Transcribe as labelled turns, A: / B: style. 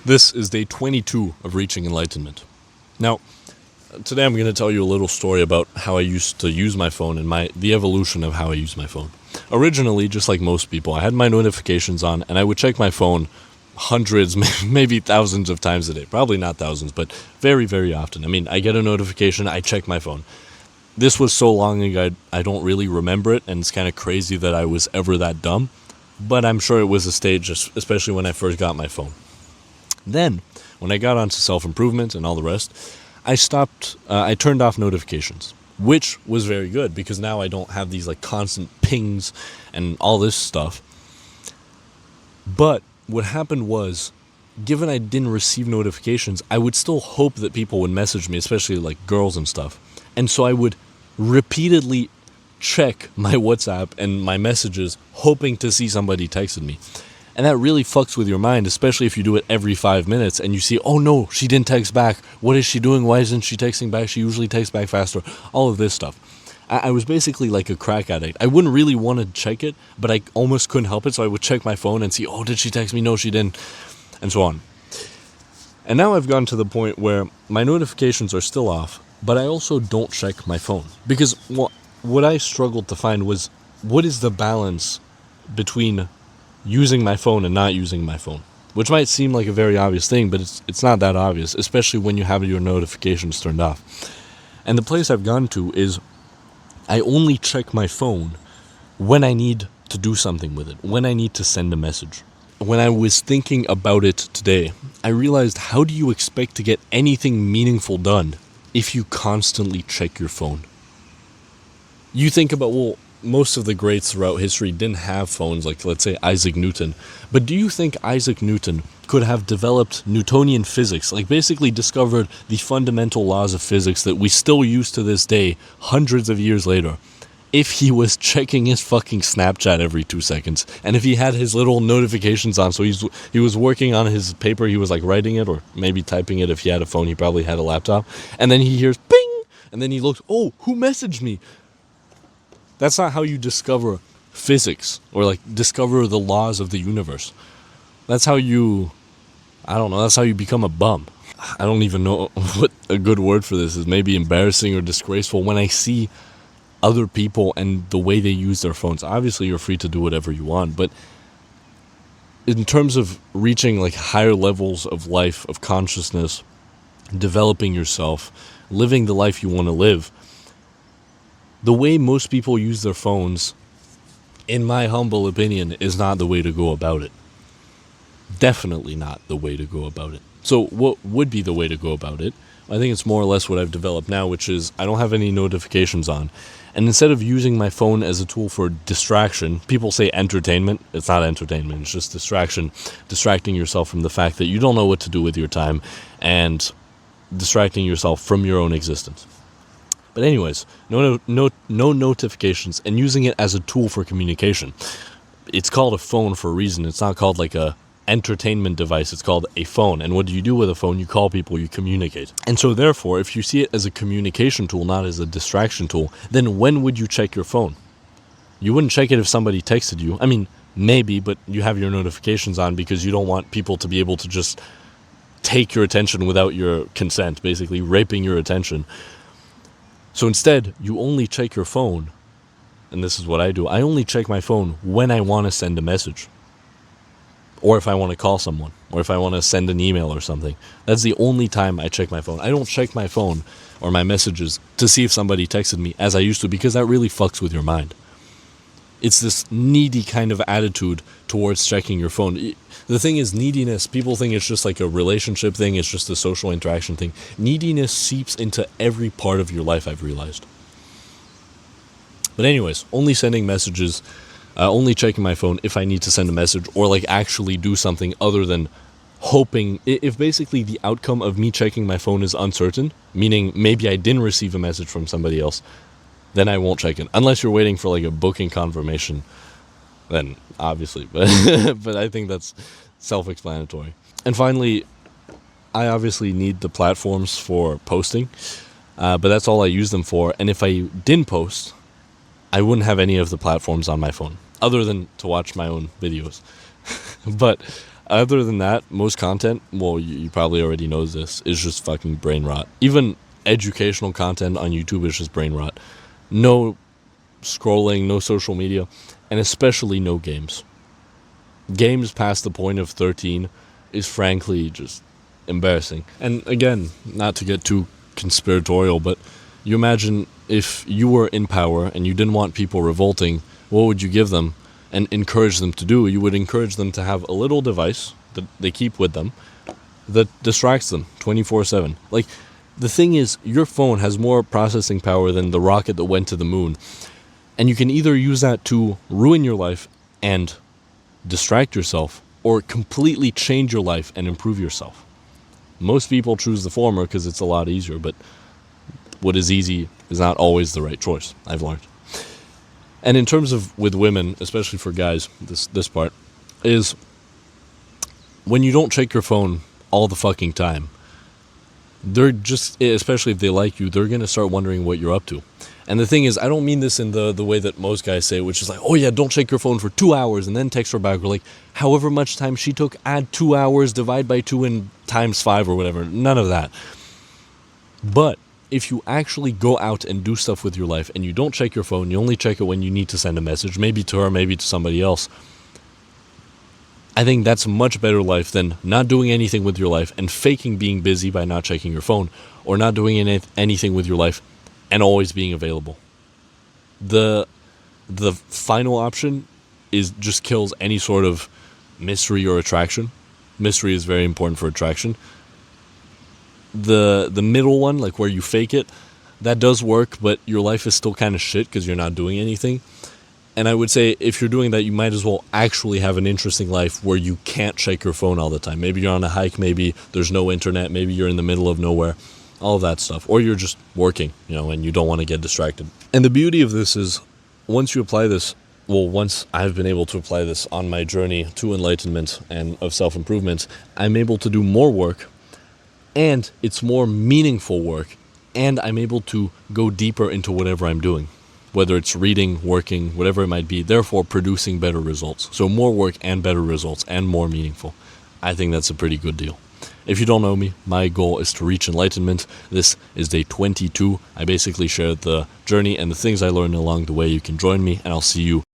A: This is day 22 of Reaching Enlightenment. Now, today I'm going to tell you a little story about how I used to use my phone and the evolution of how I use my phone. Originally, just like most people, I had my notifications on and I would check my phone hundreds, maybe thousands of times a day. Probably not thousands, but very, very often. I mean, I get a notification, I check my phone. This was so long ago, I don't really remember it, and it's kind of crazy that I was ever that dumb. But I'm sure it was a stage, especially when I first got my phone. Then, when I got onto self-improvement and all the rest, I turned off notifications, which was very good because now I don't have these like constant pings and all this stuff. But what happened was, given I didn't receive notifications, I would still hope that people would message me, especially like girls and stuff. And so I would repeatedly check my WhatsApp and my messages, hoping to see somebody texted me. And that really fucks with your mind, especially if you do it every 5 minutes and you see, oh no, she didn't text back. What is she doing? Why isn't she texting back? She usually texts back faster. All of this stuff. I was basically like a crack addict. I wouldn't really want to check it, but I almost couldn't help it. So I would check my phone and see, oh, did she text me? No, she didn't. And so on. And now I've gotten to the point where my notifications are still off, but I also don't check my phone. Because what I struggled to find was, what is the balance between using my phone and not using my phone, which might seem like a very obvious thing, but it's not that obvious, especially when you have your notifications turned off. And the place I've gone to is I only check my phone when I need to do something with it, when I need to send a message. When I was thinking about it today, I realized, how do you expect to get anything meaningful done if you constantly check your phone? You think about, well, most of the greats throughout history didn't have phones, like let's say Isaac Newton. But do you think Isaac Newton could have developed Newtonian physics, like basically discovered the fundamental laws of physics that we still use to this day, hundreds of years later, if he was checking his fucking Snapchat every 2 seconds, and if he had his little notifications on, so he was working on his paper, he was like writing it, or maybe typing it. If he had a phone, he probably had a laptop, and then he hears ping, and then he looks, oh, who messaged me? That's not how you discover physics or like discover the laws of the universe. That's how that's how you become a bum. I don't even know what a good word for this is. Maybe embarrassing or disgraceful when I see other people and the way they use their phones. Obviously, you're free to do whatever you want, but in terms of reaching like higher levels of life, of consciousness, developing yourself, living the life you want to live, the way most people use their phones, in my humble opinion, is not the way to go about it. Definitely not the way to go about it. So what would be the way to go about it? I think it's more or less what I've developed now, which is I don't have any notifications on. And instead of using my phone as a tool for distraction, people say entertainment. It's not entertainment, it's just distraction. Distracting yourself from the fact that you don't know what to do with your time and distracting yourself from your own existence. But anyways, no notifications, and using it as a tool for communication. It's called a phone for a reason. It's not called like a entertainment device. It's called a phone. And what do you do with a phone? You call people, you communicate. And so therefore, if you see it as a communication tool, not as a distraction tool, then when would you check your phone? You wouldn't check it if somebody texted you. I mean, maybe, but you have your notifications on because you don't want people to be able to just take your attention without your consent, basically raping your attention. So instead, you only check your phone, and this is what I do. I only check my phone when I want to send a message, or if I want to call someone, or if I want to send an email or something. That's the only time I check my phone. I don't check my phone or my messages to see if somebody texted me as I used to, because that really fucks with your mind. It's this needy kind of attitude towards checking your phone. The thing is, neediness, people think it's just like a relationship thing, it's just a social interaction thing. Neediness seeps into every part of your life, I've realized. But anyways, only sending messages, only checking my phone if I need to send a message or like actually do something other than hoping. If basically the outcome of me checking my phone is uncertain, meaning maybe I didn't receive a message from somebody else, then I won't check it. Unless you're waiting for like a booking confirmation, then obviously. But I think that's self-explanatory. And finally, I obviously need the platforms for posting, but that's all I use them for. And if I didn't post, I wouldn't have any of the platforms on my phone, other than to watch my own videos. But Other than that, most content, well, you probably already know this, is just fucking brain rot. Even educational content on YouTube is just brain rot. No scrolling, no social media, and especially no games. Games past the point of 13 is frankly just embarrassing. And again, not to get too conspiratorial, but you imagine if you were in power and you didn't want people revolting, what would you give them and encourage them to do? You would encourage them to have a little device that they keep with them that distracts them 24/7. Like, the thing is, your phone has more processing power than the rocket that went to the moon. And you can either use that to ruin your life and distract yourself, or completely change your life and improve yourself. Most people choose the former because it's a lot easier, but what is easy is not always the right choice, I've learned. And in terms of with women, especially for guys, this part is when you don't check your phone all the fucking time, they're just, especially if they like you, they're going to start wondering what you're up to. And the thing is, I don't mean this in the way that most guys say, which is like, oh yeah, don't check your phone for 2 hours and then text her back. Or like, however much time she took, add 2 hours, divide by 2 and times 5 or whatever. None of that. But if you actually go out and do stuff with your life and you don't check your phone, you only check it when you need to send a message, maybe to her, maybe to somebody else, I think that's a much better life than not doing anything with your life and faking being busy by not checking your phone, or not doing anything with your life and always being available. The final option is just kills any sort of mystery or attraction. Mystery is very important for attraction. The middle one, like where you fake it, that does work, but your life is still kind of shit because you're not doing anything. And I would say if you're doing that, you might as well actually have an interesting life where you can't check your phone all the time. Maybe you're on a hike, maybe there's no internet, maybe you're in the middle of nowhere, all of that stuff. Or you're just working, and you don't want to get distracted. And the beauty of this is, once you apply this, once I've been able to apply this on my journey to enlightenment and of self-improvement, I'm able to do more work, and it's more meaningful work, and I'm able to go deeper into whatever I'm doing. Whether it's reading, working, whatever it might be, therefore producing better results. So more work and better results and more meaningful. I think that's a pretty good deal. If you don't know me, my goal is to reach enlightenment. This is day 22. I basically share the journey and the things I learned along the way. You can join me, and I'll see you